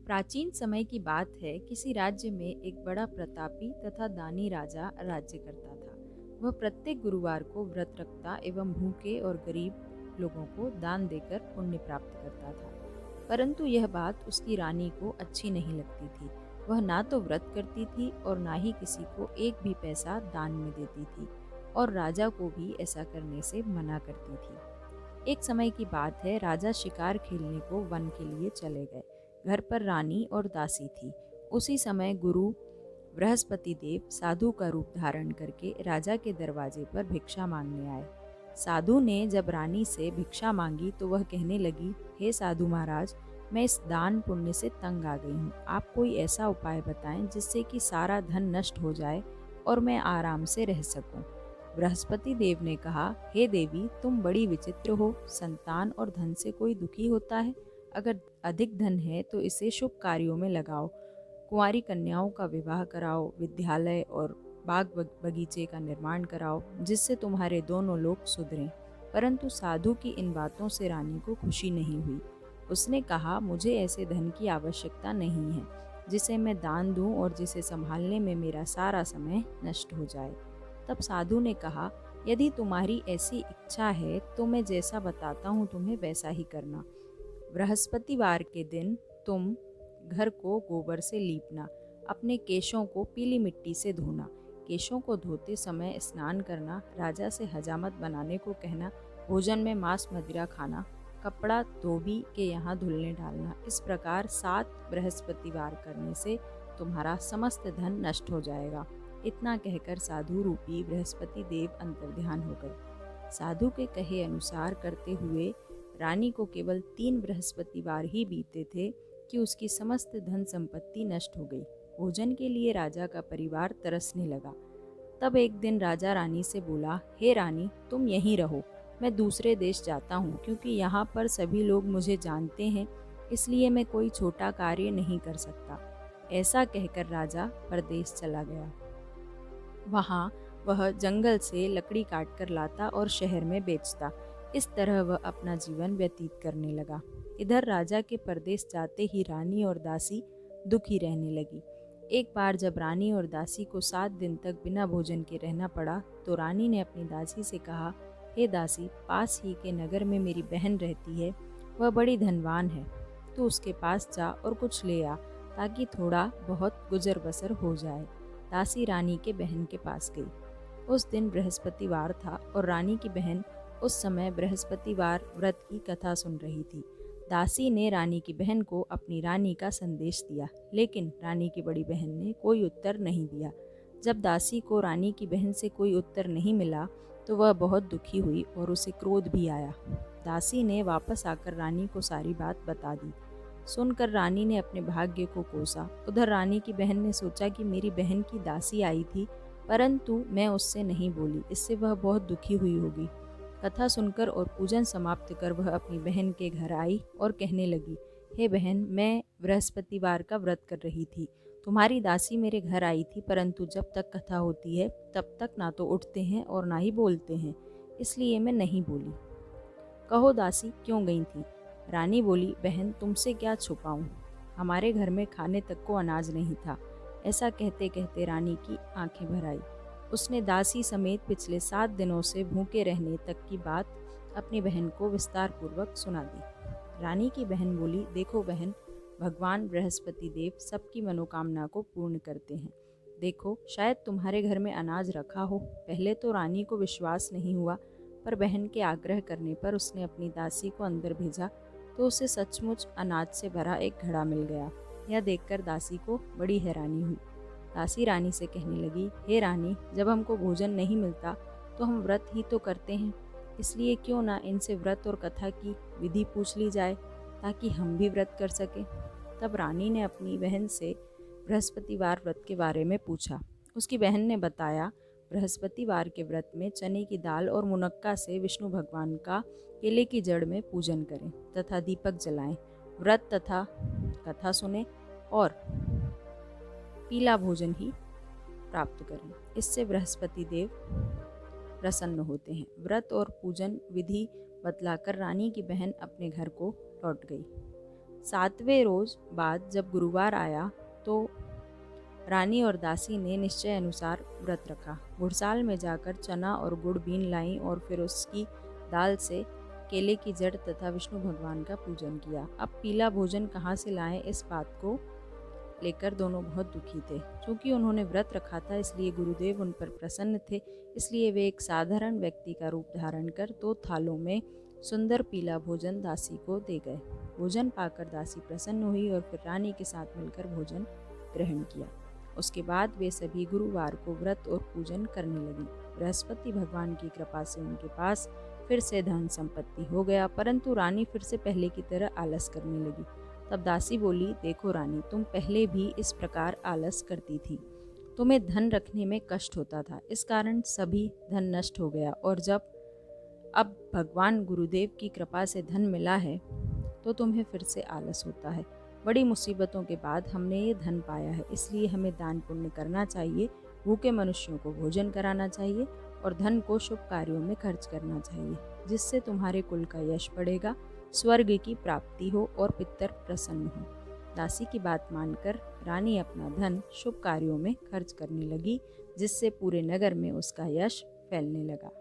प्राचीन समय की बात है। किसी राज्य में एक बड़ा प्रतापी तथा दानी राजा राज्य करता था। वह प्रत्येक गुरुवार को व्रत रखता एवं भूखे और गरीब लोगों को दान देकर पुण्य प्राप्त करता था। परंतु यह बात उसकी रानी को अच्छी नहीं लगती थी। वह ना तो व्रत करती थी और ना ही किसी को एक भी पैसा दान में देती थी, और राजा को भी ऐसा करने से मना करती थी। एक समय की बात है, राजा शिकार खेलने को वन के लिए चले गए। घर पर रानी और दासी थी। उसी समय गुरु बृहस्पति देव साधु का रूप धारण करके राजा के दरवाजे पर भिक्षा मांगने आए। साधु ने जब रानी से भिक्षा मांगी तो वह कहने लगी, हे साधु महाराज, मैं इस दान पुण्य से तंग आ गई हूँ। आप कोई ऐसा उपाय बताएं जिससे कि सारा धन नष्ट हो जाए और मैं आराम से रह सकूं। बृहस्पति देव ने कहा, हे देवी, तुम बड़ी विचित्र हो। संतान और धन से कोई दुखी होता है? अगर अधिक धन है तो इसे शुभ कार्यों में लगाओ। कुंवारी कन्याओं का विवाह कराओ, विद्यालय और बाग बगीचे का निर्माण कराओ, जिससे तुम्हारे दोनों लोग सुधरें। परंतु साधु की इन बातों से रानी को खुशी नहीं हुई। उसने कहा, मुझे ऐसे धन की आवश्यकता नहीं है जिसे मैं दान दूं और जिसे संभालने में मेरा सारा समय नष्ट हो जाए। तब साधु ने कहा, यदि तुम्हारी ऐसी इच्छा है तो मैं जैसा बताता हूँ तुम्हें वैसा ही करना। बृहस्पतिवार के दिन तुम घर को गोबर से लीपना, अपने केशों को पीली मिट्टी से धोना, केशों को धोते समय स्नान करना, राजा से हजामत बनाने को कहना, भोजन में मांस मदिरा खाना, कपड़ा धोबी के यहाँ धुलने डालना। इस प्रकार 7 बृहस्पतिवार करने से तुम्हारा समस्त धन नष्ट हो जाएगा। इतना कहकर साधु रूपी बृहस्पति देव अंतर्ध्यान हो गए। साधु के कहे अनुसार करते हुए रानी को केवल 3 बृहस्पतिवार ही बीते थे कि उसकी समस्त धन संपत्ति नष्ट हो गई। भोजन के लिए राजा का परिवार तरसने लगा। तब एक दिन राजा रानी से बोला, हे रानी, तुम यहीं रहो, मैं दूसरे देश जाता हूँ, क्योंकि यहाँ पर सभी लोग मुझे जानते हैं, इसलिए मैं कोई छोटा कार्य नहीं कर सकता। ऐसा कहकर राजा परदेश चला गया। वहाँ वह जंगल से लकड़ी काट कर लाता और शहर में बेचता। इस तरह वह अपना जीवन व्यतीत करने लगा। इधर राजा के परदेश जाते ही रानी और दासी दुखी रहने लगी। एक बार जब रानी और दासी को 7 दिन तक बिना भोजन के रहना पड़ा तो रानी ने अपनी दासी से कहा, हे दासी, पास ही के नगर में मेरी बहन रहती है, वह बड़ी धनवान है। तू उसके पास जा और कुछ ले आ, ताकि थोड़ा बहुत गुजर बसर हो जाए। दासी रानी के बहन के पास गई। उस दिन बृहस्पतिवार था और रानी की बहन उस समय बृहस्पतिवार व्रत की कथा सुन रही थी। दासी ने रानी की बहन को अपनी रानी का संदेश दिया, लेकिन रानी की बड़ी बहन ने कोई उत्तर नहीं दिया। जब दासी को रानी की बहन से कोई उत्तर नहीं मिला तो वह बहुत दुखी हुई और उसे क्रोध भी आया। दासी ने वापस आकर रानी को सारी बात बता दी। सुनकर रानी ने अपने भाग्य को कोसा। उधर रानी की बहन ने सोचा कि मेरी बहन की दासी आई थी, परंतु मैं उससे नहीं बोली, इससे वह बहुत दुखी हुई होगी। कथा सुनकर और पूजन समाप्त कर वह अपनी बहन के घर आई और कहने लगी, हे बहन, मैं बृहस्पतिवार का व्रत कर रही थी। तुम्हारी दासी मेरे घर आई थी, परंतु जब तक कथा होती है तब तक ना तो उठते हैं और ना ही बोलते हैं, इसलिए मैं नहीं बोली। कहो दासी, क्यों गई थी? रानी बोली, बहन, तुमसे क्या छुपाऊं, हमारे घर में खाने तक को अनाज नहीं था। ऐसा कहते कहते रानी की आंखें भर आई। उसने दासी समेत पिछले 7 दिनों से भूखे रहने तक की बात अपनी बहन को विस्तार पूर्वक सुना दी। रानी की बहन बोली, देखो बहन, भगवान बृहस्पति देव सबकी मनोकामना को पूर्ण करते हैं। देखो, शायद तुम्हारे घर में अनाज रखा हो। पहले तो रानी को विश्वास नहीं हुआ, पर बहन के आग्रह करने पर उसने अपनी दासी को अंदर भेजा तो उसे सचमुच अनाज से भरा एक घड़ा मिल गया। यह देखकर दासी को बड़ी हैरानी हुई। दासी रानी से कहने लगी, हे रानी, जब हमको भोजन नहीं मिलता तो हम व्रत ही तो करते हैं, इसलिए क्यों ना इनसे व्रत और कथा की विधि पूछ ली जाए, ताकि हम भी व्रत कर सकें। तब रानी ने अपनी बहन से बृहस्पतिवार व्रत के बारे में पूछा। उसकी बहन ने बताया, बृहस्पतिवार के व्रत में चने की दाल और मुनक्का से विष्णु भगवान का केले की जड़ में पूजन करें तथा दीपक जलाएं, व्रत तथा कथा सुने और पीला भोजन ही प्राप्त करें। इससे बृहस्पति देव प्रसन्न होते हैं। व्रत और पूजन विधि बतलाकर रानी की बहन अपने घर को लौट गई। 7वें रोज बाद जब गुरुवार आया तो रानी और दासी ने निश्चय अनुसार व्रत रखा। गुड़साल में जाकर चना और गुड़ बीन लाई और फिर उसकी दाल से केले की जड़ तथा विष्णु भगवान का पूजन किया। अब पीला भोजन कहाँ से लाएं, इस बात को लेकर दोनों बहुत दुखी थे। चूंकि उन्होंने व्रत रखा था इसलिए गुरुदेव उन पर प्रसन्न थे, इसलिए वे एक साधारण व्यक्ति का रूप धारण कर 2 थालों में सुंदर पीला भोजन दासी को दे गए। भोजन पाकर दासी प्रसन्न हुई और फिर रानी के साथ मिलकर भोजन ग्रहण किया। उसके बाद वे सभी गुरुवार को व्रत और पूजन करने लगी। बृहस्पति भगवान की कृपा से उनके पास फिर से धन संपत्ति हो गया, परंतु रानी फिर से पहले की तरह आलस करने लगी। तब दासी बोली, देखो रानी, तुम पहले भी इस प्रकार आलस करती थी। तुम्हें धन रखने में कष्ट होता था, इस कारण सभी धन नष्ट हो गया, और जब अब भगवान गुरुदेव की कृपा से धन मिला है तो तुम्हें फिर से आलस होता है। बड़ी मुसीबतों के बाद हमने ये धन पाया है, इसलिए हमें दान पुण्य करना चाहिए, भूखे मनुष्यों को भोजन कराना चाहिए और धन को शुभ कार्यों में खर्च करना चाहिए, जिससे तुम्हारे कुल का यश बढ़ेगा, स्वर्ग की प्राप्ति हो और पितर प्रसन्न हो। दासी की बात मानकर रानी अपना धन शुभ कार्यों में खर्च करने लगी, जिससे पूरे नगर में उसका यश फैलने लगा।